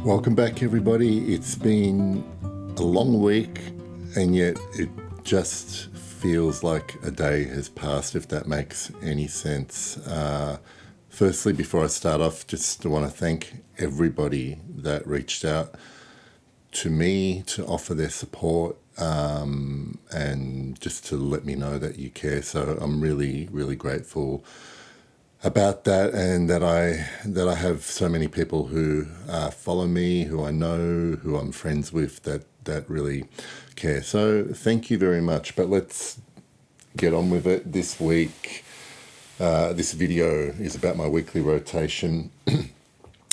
Welcome back, everybody. It's been a long week, and yet it just feels like a day has passed, if that makes any sense. Firstly, before I start off, just want to thank everybody that reached out to me to offer their support and just to let me know that you care. So I'm really, really grateful about that, and that I have so many people who follow me, who I know, who I'm friends with, that really care. So thank you very much. But let's get on with it. This week, this video is about my weekly rotation.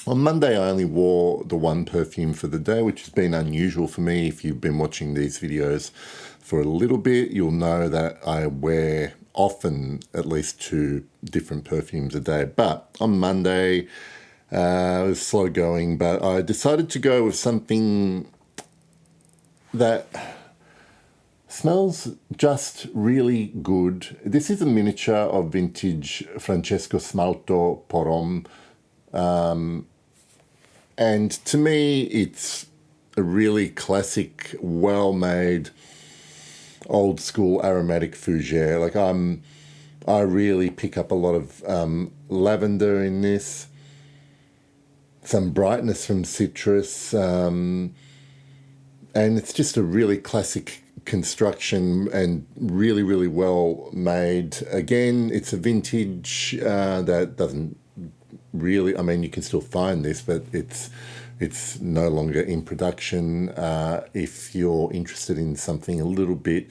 On Monday, I only wore the one perfume for the day, which has been unusual for me. If you've been watching these videos for a little bit, you'll know that I wear often at least 2 different perfumes a day. But on Monday, it was slow going, but I decided to go with something that smells just really good. This is a miniature of vintage Francesco Smalto Porom. And to me, it's a really classic, well-made, old school aromatic fougere. Like I really pick up a lot of lavender in this, some brightness from citrus, and it's just a really classic construction and really, really well made. Again, it's a vintage that doesn't really, I mean, you can still find this, but it's no longer in production. If you're interested in something a little bit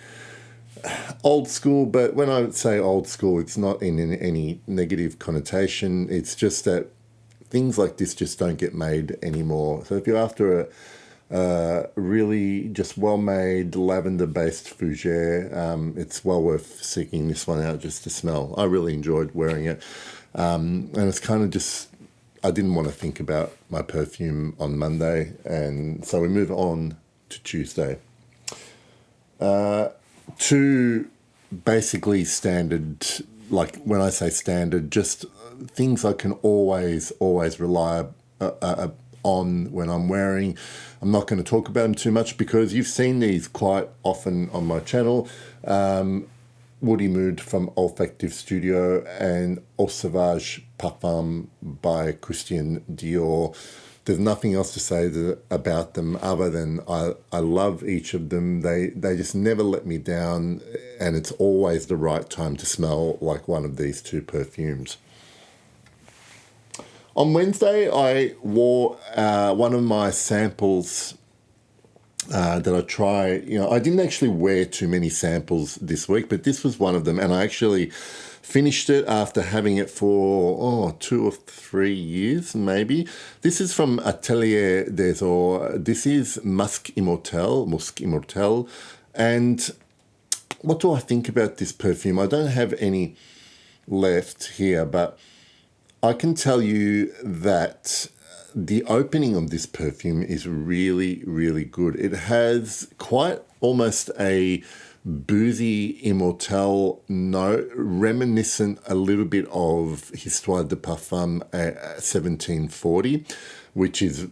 old school, but when I say old school, it's not in any negative connotation. It's just that things like this just don't get made anymore. So if you're after a really just well-made lavender-based fougere, it's well worth seeking this one out just to smell. I really enjoyed wearing it. And it's kind of just, I didn't want to think about my perfume on Monday, and so we move on to Tuesday. 2 basically standard, like when I say standard, just things I can always rely on when I'm wearing. I'm not going to talk about them too much because you've seen these quite often on my channel. Woody Mood from Olfactive Studio and Eau Sauvage Parfum by Christian Dior. There's nothing else to say about them other than I love each of them. They just never let me down, and it's always the right time to smell like one of these 2 perfumes. On Wednesday, I wore one of my samples that I try. I didn't actually wear too many samples this week, but this was one of them, and I actually finished it after having it for 2 or 3 years, maybe. This is from Atelier des Ors. This is Musc Immortel. And what do I think about this perfume? I don't have any left here, but I can tell you that the opening of this perfume is really, really good. It has quite almost a boozy immortelle note, reminiscent a little bit of Histoire de Parfum 1740, which is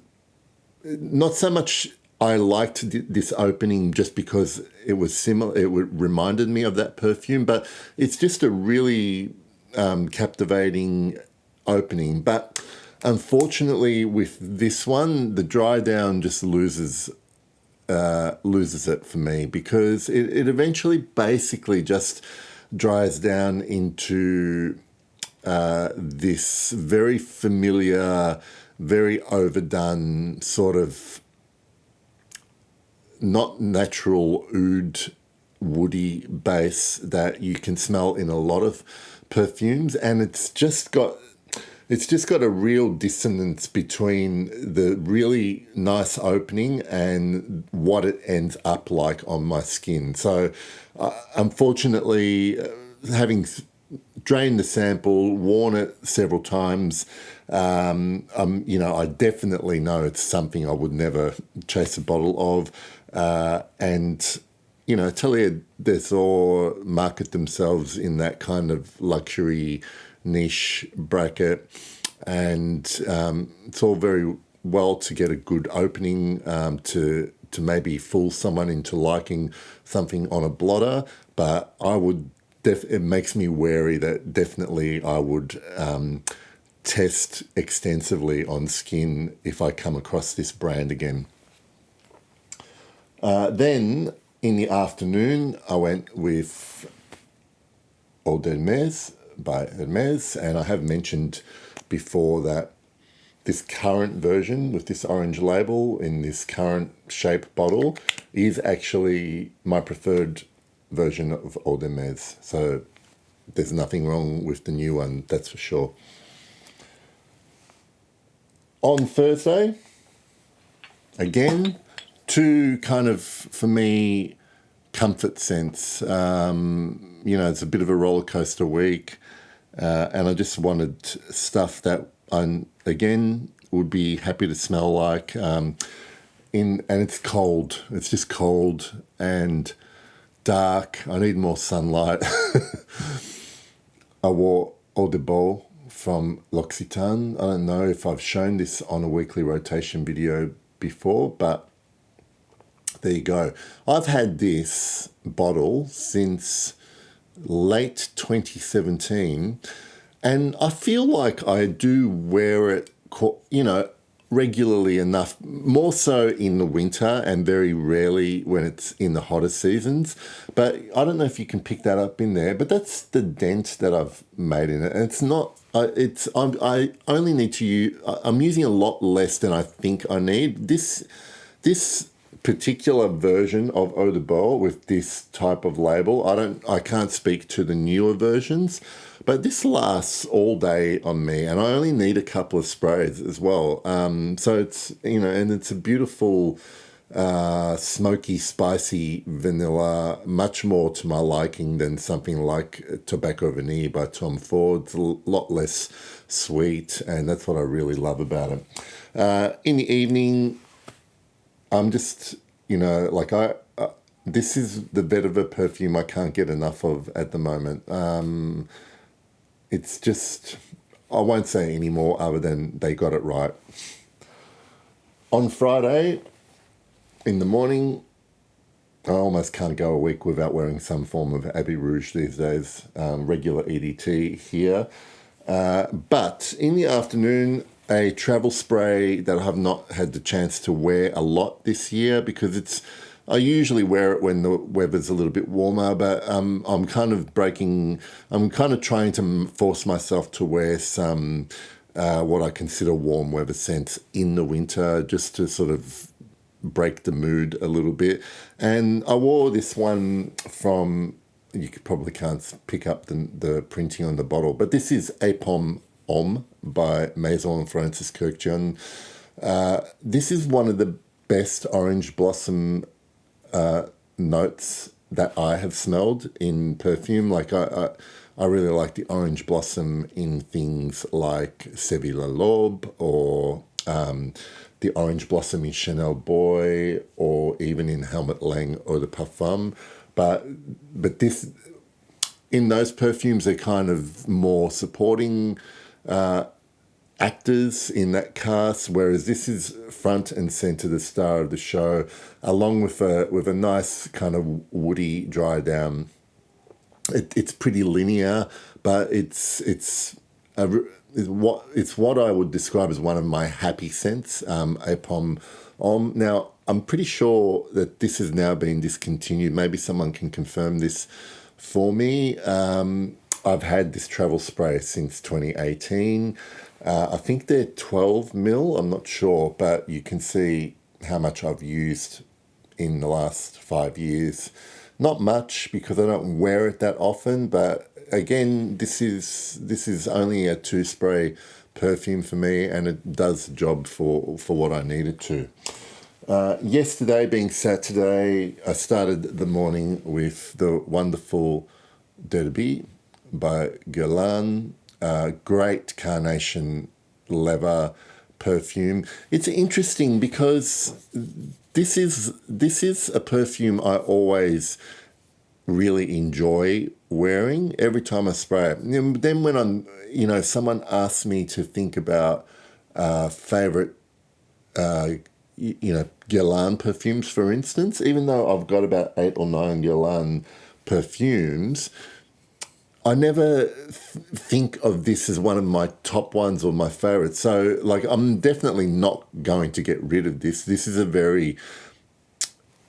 not so much. I liked this opening just because it was similar. It reminded me of that perfume, but it's just a really captivating opening. But unfortunately, with this one, the dry down just loses it for me, because it eventually basically just dries down into this very familiar, very overdone sort of not natural oud woody base that you can smell in a lot of perfumes, and it's just got a real dissonance between the really nice opening and what it ends up like on my skin. So unfortunately, having drained the sample, worn it several times, I definitely know it's something I would never chase a bottle of. And Atelier des Ors market themselves in that kind of luxury niche bracket, and it's all very well to get a good opening to maybe fool someone into liking something on a blotter, but I would it makes me wary that definitely I would test extensively on skin if I come across this brand again. Then in the afternoon, I went with Eau d'Hermès by Hermès, and I have mentioned before that this current version with this orange label in this current shape bottle is actually my preferred version of Eau d'Hermès. So there's nothing wrong with the new one, that's for sure. On Thursday, again, two kind of, for me, comfort scents. It's a bit of a roller coaster week, and I just wanted stuff that I, again, would be happy to smell like. And it's cold. It's just cold and dark. I need more sunlight. I wore Eau de Beau from L'Occitane. I don't know if I've shown this on a weekly rotation video before, but there you go. I've had this bottle since late 2017, and I feel like I do wear it, regularly enough, more so in the winter and very rarely when it's in the hotter seasons. But I don't know if you can pick that up in there, but that's the dent that I've made in it. And it's not, I only need to use, I'm using a lot less than I think I need. This particular version of Eau de Beau with this type of label, I can't speak to the newer versions, but this lasts all day on me, and I only need a couple of sprays as well. So it's, and it's a beautiful, smoky, spicy vanilla, much more to my liking than something like Tobacco Vanille by Tom Ford. It's a lot less sweet, and that's what I really love about it. In the evening, I'm just, this is the bit of a perfume I can't get enough of at the moment. It's just, I won't say any more other than they got it right. On Friday, in the morning, I almost can't go a week without wearing some form of Abbey Rouge these days, regular EDT here. But in the afternoon, a travel spray that I have not had the chance to wear a lot this year because I usually wear it when the weather's a little bit warmer, but I'm kind of trying to force myself to wear some what I consider warm weather scents in the winter just to sort of break the mood a little bit. And I wore this one from, you probably can't pick up the printing on the bottle, but this is A Pomme Homme by Maison Francis Kurkdjian. This is one of the best orange blossom notes that I have smelled in perfume. Like I really like the orange blossom in things like Séville la Laube or the orange blossom in Chanel Boy or even in Helmut Lang Eau de Parfum. But this, in those perfumes, they're kind of more supporting actors in that cast, whereas this is front and center, the star of the show, along with a nice kind of woody dry down. It's pretty linear, but it's what I would describe as one of my happy scents, A Pomme Homme. Now, I'm pretty sure that this has now been discontinued. Maybe someone can confirm this for me. I've had this travel spray since 2018. I think they're 12 mil, I'm not sure, but you can see how much I've used in the last 5 years. Not much because I don't wear it that often, but again, this is only a 2-spray perfume for me, and it does the job for what I need it to. Yesterday being Saturday, I started the morning with the wonderful Derby by Guerlain. Great carnation leather perfume. It's interesting because this is a perfume I always really enjoy wearing every time I spray it. And then when someone asks me to think about favorite Guerlain perfumes, for instance. Even though I've got about 8 or 9 Guerlain perfumes, I never think of this as one of my top ones or my favorites. So, like, I'm definitely not going to get rid of this. This is a very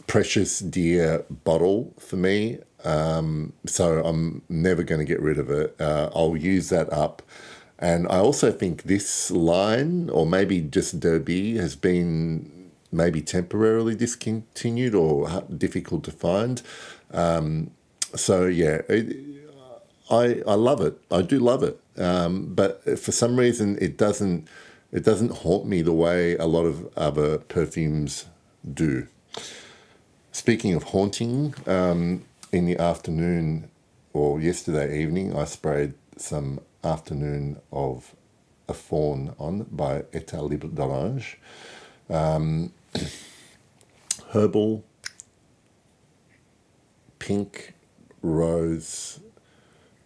precious, dear bottle for me. So I'm never going to get rid of it. I'll use that up. And I also think this line, or maybe just Derby, has been maybe temporarily discontinued or difficult to find. So yeah, I love it. I do love it. But for some reason, it doesn't haunt me the way a lot of other perfumes do. Speaking of haunting, in the afternoon or yesterday evening, I sprayed some Afternoon of a Fawn on by État Libre d'Orange. Herbal, pink, rose,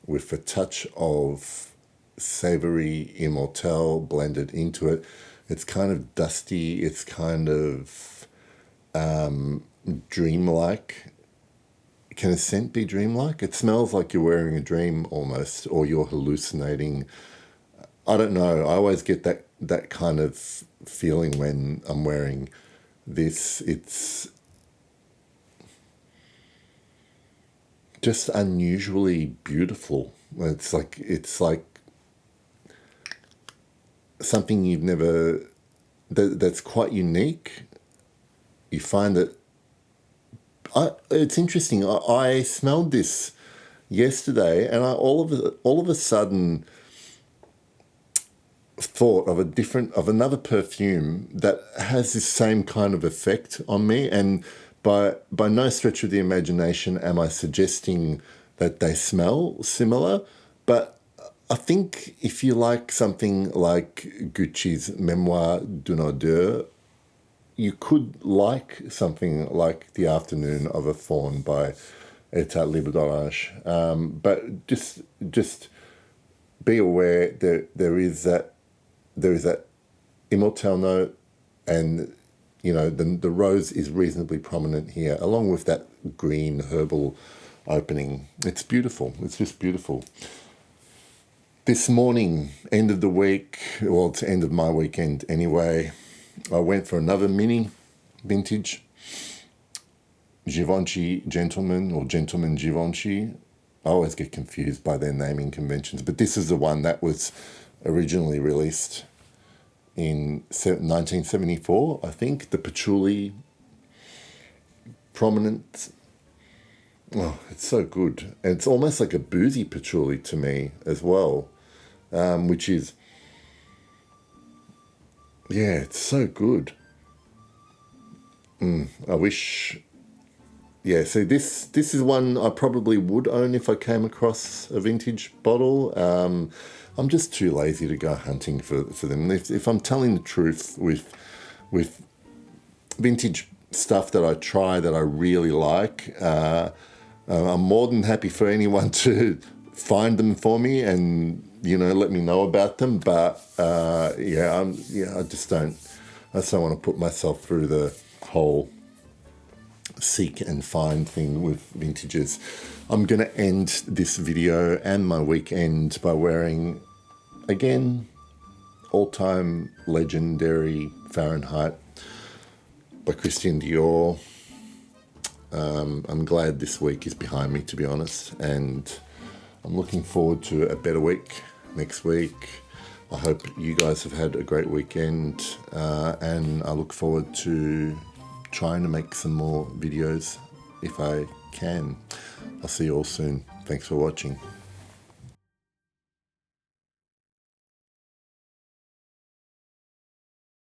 with a touch of savory immortelle blended into it. It's kind of dusty. It's kind of dreamlike. Can a scent be dreamlike? It smells like you're wearing a dream almost, or you're hallucinating. I don't know. I always get that kind of feeling when I'm wearing this. It's just unusually beautiful. It's like something you've never, that's quite unique. You find that it's interesting. I smelled this yesterday, and I all of a sudden thought of another perfume that has this same kind of effect on me. And by no stretch of the imagination am I suggesting that they smell similar, but I think if you like something like Gucci's Memoire d'une odeur, you could like something like The Afternoon of a Fawn by État Libre d'Orange. But just be aware that there is that immortelle note, and the rose is reasonably prominent here, along with that green herbal opening. It's beautiful. It's just beautiful. This morning, end of the week, well, it's end of my weekend anyway, I went for another mini vintage Givenchy Gentleman, or Gentleman Givenchy. I always get confused by their naming conventions, but this is the one that was originally released in 1974, I think. The patchouli prominent. Oh, it's so good. And it's almost like a boozy patchouli to me as well, which is, yeah, it's so good. I wish. Yeah, so this is one I probably would own if I came across a vintage bottle. I'm just too lazy to go hunting for them. If I'm telling the truth with vintage stuff that I try that I really like, I'm more than happy for anyone to find them for me and let me know about them. But I just don't want to put myself through the whole seek and find thing with vintages. I'm going to end this video and my weekend by wearing, again, all-time legendary Fahrenheit by Christian Dior. I'm glad this week is behind me, to be honest, and I'm looking forward to a better week next week. I hope you guys have had a great weekend, and I look forward to trying to make some more videos if I can. I'll see you all soon. Thanks for watching.